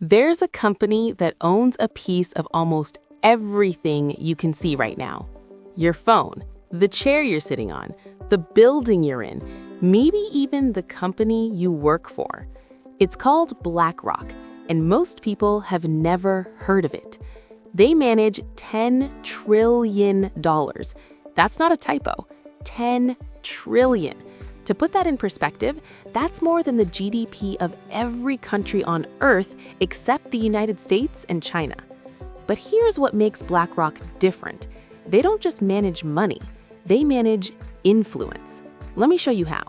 There's a company that owns a piece of almost everything you can see right now. Your phone, the chair you're sitting on, the building you're in, maybe even the company you work for. It's called BlackRock, and most people have never heard of it. They manage $10 trillion. That's not a typo, 10 trillion. To put that in perspective, that's more than the GDP of every country on Earth except the United States and China. But here's what makes BlackRock different. They don't just manage money, they manage influence. Let me show you how.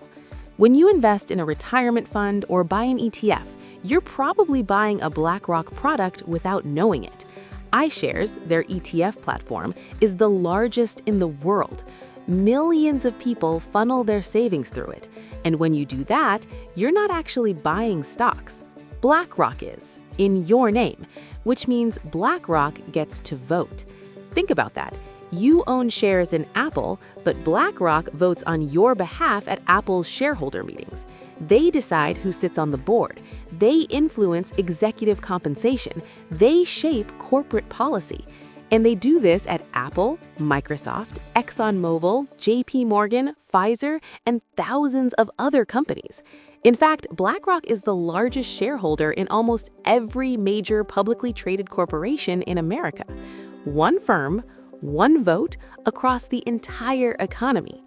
When you invest in a retirement fund or buy an ETF, you're probably buying a BlackRock product without knowing it. iShares, their ETF platform, is the largest in the world. Millions of people funnel their savings through it. And when you do that, you're not actually buying stocks. BlackRock is, in your name, which means BlackRock gets to vote. Think about that. You own shares in Apple, but BlackRock votes on your behalf at Apple's shareholder meetings. They decide who sits on the board. They influence executive compensation. They shape corporate policy. And they do this at Apple, Microsoft, ExxonMobil, JP Morgan, Pfizer, and thousands of other companies. In fact, BlackRock is the largest shareholder in almost every major publicly traded corporation in America. One firm, one vote across the entire economy.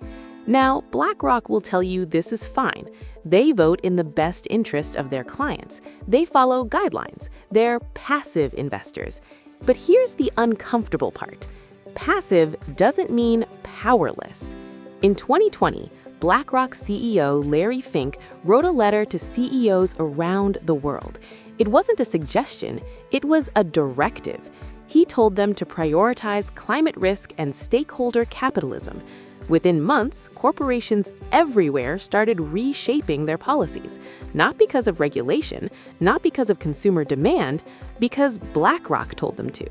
Now, BlackRock will tell you this is fine. They vote in the best interest of their clients. They follow guidelines. They're passive investors. But here's the uncomfortable part. Passive doesn't mean powerless. In 2020, BlackRock CEO Larry Fink wrote a letter to CEOs around the world. It wasn't a suggestion, it was a directive. He told them to prioritize climate risk and stakeholder capitalism. Within months, corporations everywhere started reshaping their policies, not because of regulation, not because of consumer demand, because BlackRock told them to.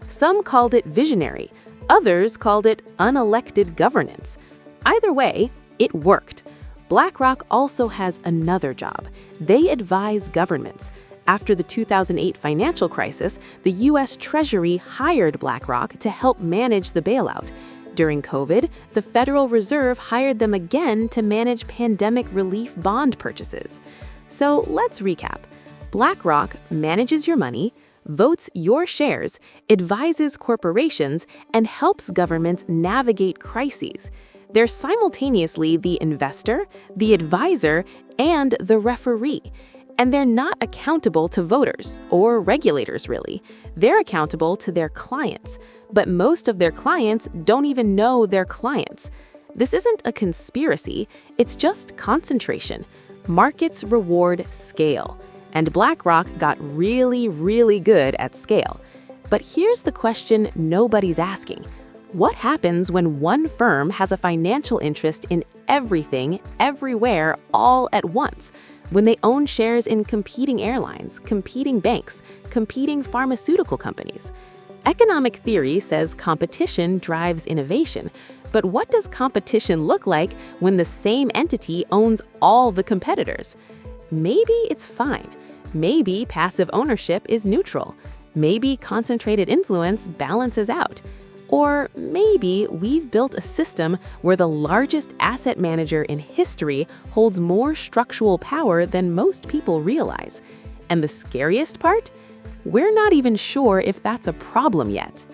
Some called it visionary, others called it unelected governance. Either way, it worked. BlackRock also has another job. They advise governments. After the 2008 financial crisis, the U.S. Treasury hired BlackRock to help manage the bailout. During COVID, the Federal Reserve hired them again to manage pandemic relief bond purchases. So let's recap. BlackRock manages your money, votes your shares, advises corporations, and helps governments navigate crises. They're simultaneously the investor, the advisor, and the referee. And they're not accountable to voters or regulators, really. They're accountable to their clients. But most of their clients don't even know they're clients. This isn't a conspiracy, it's just concentration. Markets reward scale. And BlackRock got really, really good at scale. But here's the question nobody's asking. What happens when one firm has a financial interest in everything, everywhere, all at once? When they own shares in competing airlines, competing banks, competing pharmaceutical companies? Economic theory says competition drives innovation, but what does competition look like when the same entity owns all the competitors? Maybe it's fine. Maybe passive ownership is neutral. Maybe concentrated influence balances out. Or maybe we've built a system where the largest asset manager in history holds more structural power than most people realize. And the scariest part? We're not even sure if that's a problem yet.